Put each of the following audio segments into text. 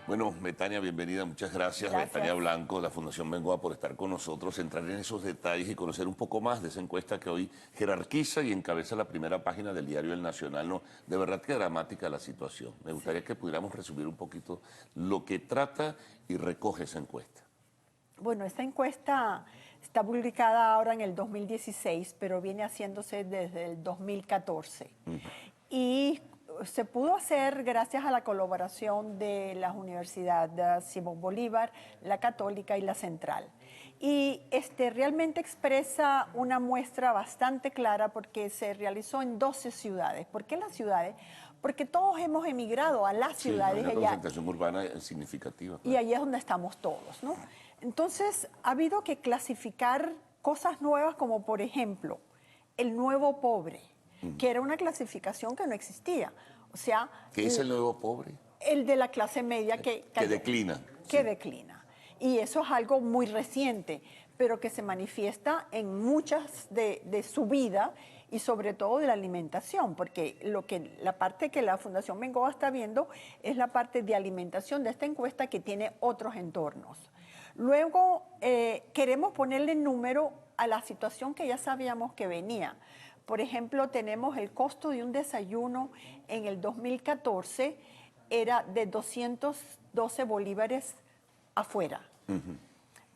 Bueno, Betania, bienvenida, muchas gracias. Betania Blanco, de la Fundación Bengoa, por estar con nosotros, entrar en esos detalles y conocer un poco más de esa encuesta que hoy jerarquiza y encabeza la primera página del diario El Nacional. No, de verdad que dramática la situación. Me gustaría que pudiéramos resumir un poquito lo que trata y recoge esa encuesta. Bueno, esta encuesta está publicada ahora en el 2016, pero viene haciéndose desde el 2014. Y se pudo hacer gracias a la colaboración de las universidades Simón Bolívar, la Católica y la Central. Y realmente expresa una muestra bastante clara porque se realizó en 12 ciudades. ¿Por qué las ciudades? Porque todos hemos emigrado a las ciudades. Sí, una representación urbana significativa. Y ahí es donde estamos todos, ¿no? Entonces, ha habido que clasificar cosas nuevas como, por ejemplo, el nuevo pobre, que era una clasificación que no existía. O sea, ¿qué es el nuevo pobre? El de la clase media que declina. Que declina. Y eso es algo muy reciente, pero que se manifiesta en muchas de su vida y sobre todo de la alimentación, porque la parte que la Fundación Bengoa está viendo es la parte de alimentación de esta encuesta que tiene otros entornos. Luego, queremos ponerle número a la situación que ya sabíamos que venía. Por ejemplo, tenemos el costo de un desayuno en el 2014 era de 212 bolívares afuera.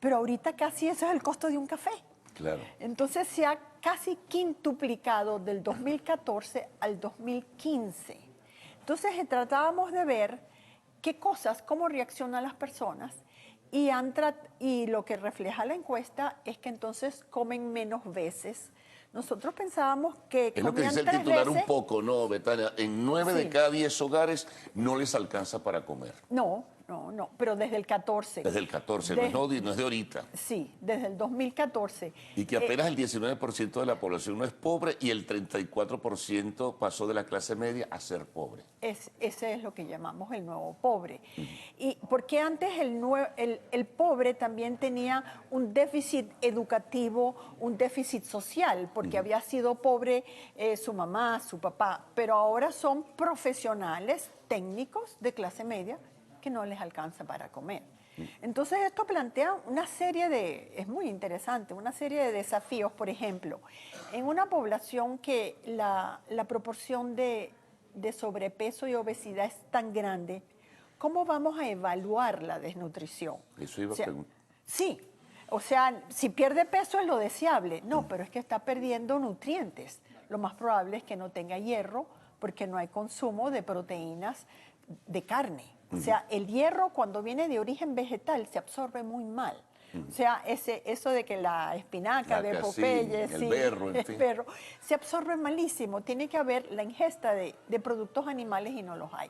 Pero ahorita casi eso es el costo de un café. Claro. Entonces se ha casi quintuplicado del 2014 al 2015. Entonces tratábamos de ver qué cosas, cómo reaccionan las personas y lo que refleja la encuesta es que entonces comen menos veces. Nosotros pensábamos que es lo que dice el titular un poco, ¿no, Betania? En 9 de cada 10 hogares no les alcanza para comer. No, pero desde el 14. Desde el 14, no es de ahorita. Sí, desde el 2014. Y que apenas el 19% de la población no es pobre y el 34% pasó de la clase media a ser pobre. Ese es lo que llamamos el nuevo pobre. Y porque antes el pobre también tenía un déficit educativo, un déficit social, porque había sido pobre su mamá, su papá, pero ahora son profesionales técnicos de clase media que no les alcanza para comer. Entonces esto plantea una serie es muy interesante, una serie de desafíos. Por ejemplo, en una población que la proporción de sobrepeso y obesidad es tan grande, ¿cómo vamos a evaluar la desnutrición? Eso iba a preguntar. Sí, o sea, si pierde peso es lo deseable. No, pero es que está perdiendo nutrientes. Lo más probable es que no tenga hierro porque no hay consumo de proteínas de carne. O sea, el hierro cuando viene de origen vegetal se absorbe muy mal. O sea, eso de que la espinaca de Popeye, el berro, en fin. Se absorbe malísimo. Tiene que haber la ingesta de productos animales y no los hay.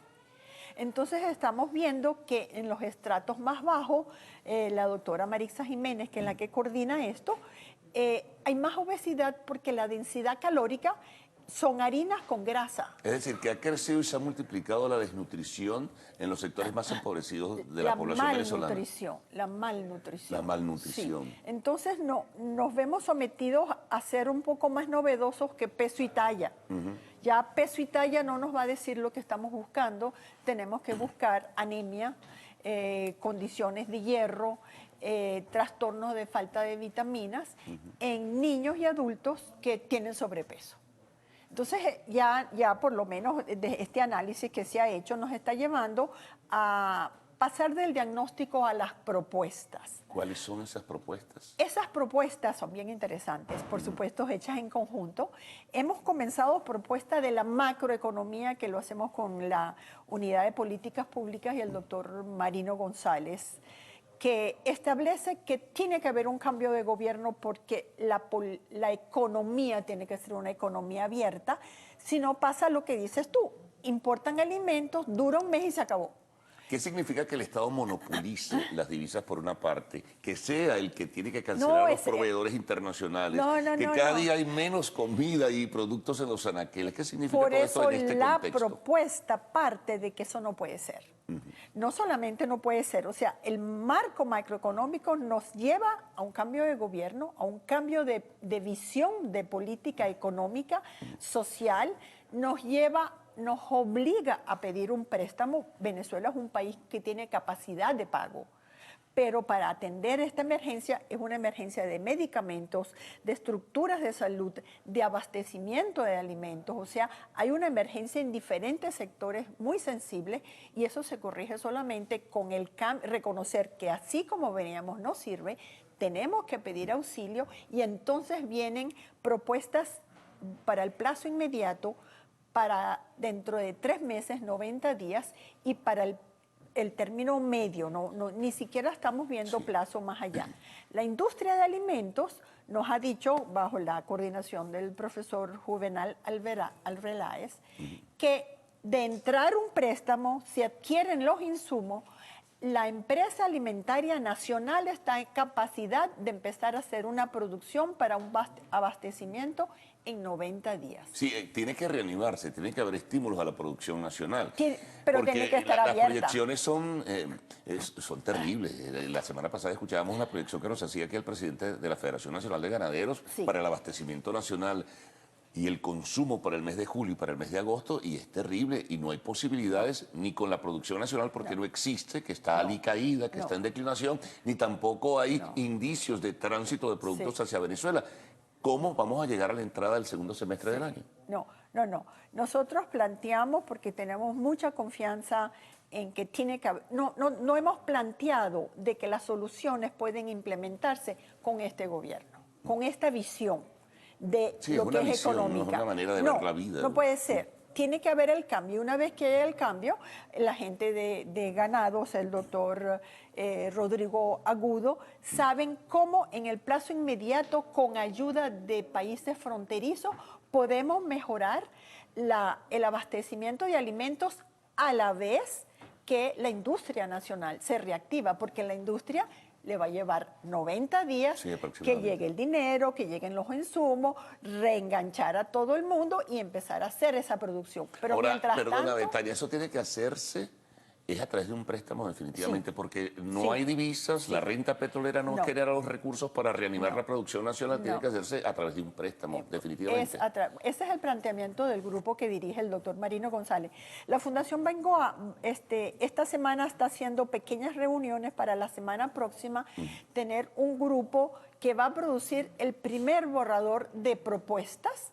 Entonces estamos viendo que en los estratos más bajos, la doctora Marixa Jiménez, que es la que coordina esto, hay más obesidad porque la densidad calórica son harinas con grasa. Es decir, que ha crecido y se ha multiplicado la desnutrición en los sectores más empobrecidos de la población venezolana. La malnutrición. La malnutrición. Sí. Entonces nos vemos sometidos a ser un poco más novedosos que peso y talla. Ya peso y talla no nos va a decir lo que estamos buscando. Tenemos que buscar anemia, condiciones de hierro, trastornos de falta de vitaminas en niños y adultos que tienen sobrepeso. Entonces ya por lo menos de este análisis que se ha hecho nos está llevando a pasar del diagnóstico a las propuestas. ¿Cuáles son esas propuestas? Esas propuestas son bien interesantes, por supuesto hechas en conjunto. Hemos comenzado propuestas de la macroeconomía que lo hacemos con la Unidad de Políticas Públicas y el doctor Marino González, que establece que tiene que haber un cambio de gobierno porque la economía tiene que ser una economía abierta, si no pasa lo que dices tú, importan alimentos, dura un mes y se acabó. ¿Qué significa que el Estado monopolice las divisas por una parte, que sea el que tiene que cancelar a los proveedores internacionales, que cada día hay menos comida y productos en los anaqueles? ¿Qué significa todo esto en este contexto? Por eso la propuesta parte de que eso no puede ser. No solamente no puede ser, o sea, el marco macroeconómico nos lleva a un cambio de gobierno, a un cambio de visión de política económica, social, nos obliga a pedir un préstamo. Venezuela es un país que tiene capacidad de pago, pero para atender esta emergencia es una emergencia de medicamentos, de estructuras de salud, de abastecimiento de alimentos. O sea, hay una emergencia en diferentes sectores muy sensibles y eso se corrige solamente con el reconocer que así como veníamos no sirve, tenemos que pedir auxilio y entonces vienen propuestas para el plazo inmediato, para dentro de 3 meses, 90 días y para el término medio, ni siquiera estamos viendo plazo más allá. La industria de alimentos nos ha dicho, bajo la coordinación del profesor Juvenal Alveláez, que de entrar un préstamo, si adquieren los insumos, la empresa alimentaria nacional está en capacidad de empezar a hacer una producción para un abastecimiento en 90 días. Sí, tiene que reanimarse, tiene que haber estímulos a la producción nacional. Pero tiene que estar abierta. Las proyecciones son terribles. La semana pasada escuchábamos una proyección que nos hacía aquí el presidente de la Federación Nacional de Ganaderos para el abastecimiento nacional y el consumo para el mes de julio y para el mes de agosto, y es terrible, y no hay posibilidades ni con la producción nacional porque no existe, que está alicaída, que está en declinación, ni tampoco hay indicios de tránsito de productos hacia Venezuela. ¿Cómo vamos a llegar a la entrada del segundo semestre del año? No. Nosotros planteamos, porque tenemos mucha confianza en que tiene que haber, no hemos planteado de que las soluciones pueden implementarse con este gobierno, con esta visión de lo que es económica. No es una manera de ver la vida. No puede ser. Tiene que haber el cambio. Una vez que haya el cambio, la gente de ganados, el doctor Rodrigo Agudo, saben cómo en el plazo inmediato, con ayuda de países fronterizos, podemos mejorar el abastecimiento de alimentos a la vez que la industria nacional se reactiva, porque la industria le va a llevar 90 días que llegue el dinero, que lleguen los insumos, reenganchar a todo el mundo y empezar a hacer esa producción. Pero ahora, mientras perdona, tanto, Betania, eso tiene que hacerse es a través de un préstamo definitivamente, porque no hay divisas, la renta petrolera no genera los recursos para reanimar la producción nacional, tiene que hacerse a través de un préstamo, definitivamente. Ese es el planteamiento del grupo que dirige el doctor Marino González. La Fundación Bengoa esta semana está haciendo pequeñas reuniones para la semana próxima, tener un grupo que va a producir el primer borrador de propuestas,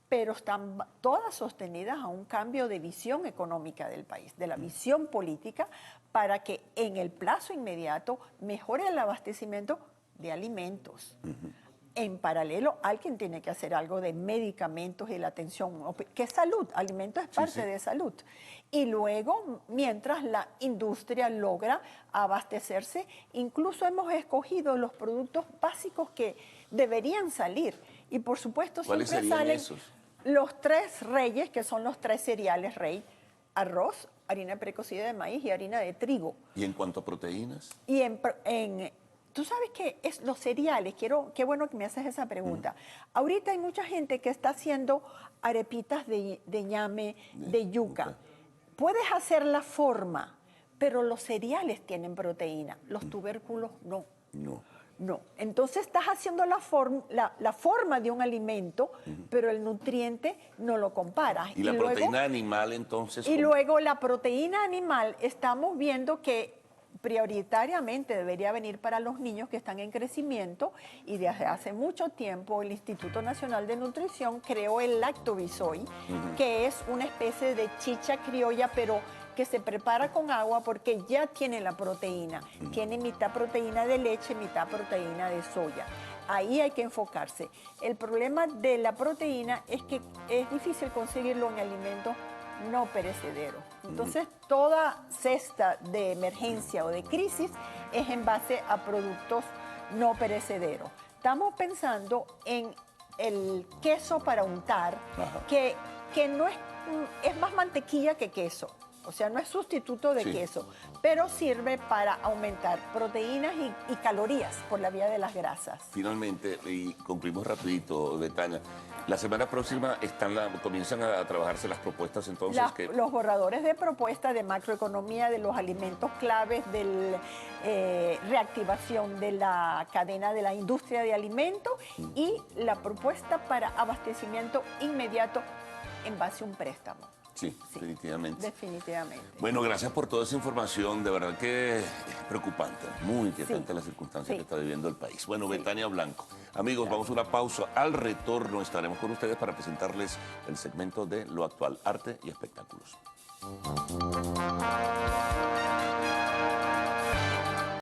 pero están todas sostenidas a un cambio de visión económica del país, de la visión política, para que en el plazo inmediato mejore el abastecimiento de alimentos. En paralelo, alguien tiene que hacer algo de medicamentos y la atención, que es salud, alimentos es parte de salud. Y luego, mientras la industria logra abastecerse, incluso hemos escogido los productos básicos que deberían salir. Y por supuesto siempre salen esos? Los 3 reyes, que son los 3 cereales rey: arroz, harina precocida de maíz y harina de trigo. ¿Y en cuanto a proteínas? Y tú sabes que los cereales, qué bueno que me haces esa pregunta. Ahorita hay mucha gente que está haciendo arepitas de ñame, de yuca. Puedes hacer la forma, pero los cereales tienen proteína, los tubérculos no. No, entonces estás haciendo la forma de un alimento, pero el nutriente no lo comparas. ¿Y la proteína animal entonces? Y luego la proteína animal, estamos viendo que prioritariamente debería venir para los niños que están en crecimiento, y desde hace mucho tiempo el Instituto Nacional de Nutrición creó el Lactobisoy, que es una especie de chicha criolla, pero que se prepara con agua porque ya tiene la proteína. Tiene mitad proteína de leche, mitad proteína de soya. Ahí hay que enfocarse. El problema de la proteína es que es difícil conseguirlo en alimentos no perecederos. Entonces, toda cesta de emergencia o de crisis es en base a productos no perecederos. Estamos pensando en el queso para untar, que no es más mantequilla que queso. o sea, no es sustituto de queso, pero sirve para aumentar proteínas y calorías por la vía de las grasas. Finalmente, y concluimos rapidito, Betania, la semana próxima comienzan a trabajarse las propuestas entonces Los borradores de propuesta de macroeconomía de los alimentos claves, de reactivación de la cadena de la industria de alimentos y la propuesta para abastecimiento inmediato en base a un préstamo. Sí, definitivamente. Definitivamente. Bueno, gracias por toda esa información. De verdad que es preocupante, muy inquietante la circunstancia que está viviendo el país. Bueno, Betania Blanco. Amigos, vamos a una pausa. Al retorno estaremos con ustedes para presentarles el segmento de Lo Actual, Arte y Espectáculos.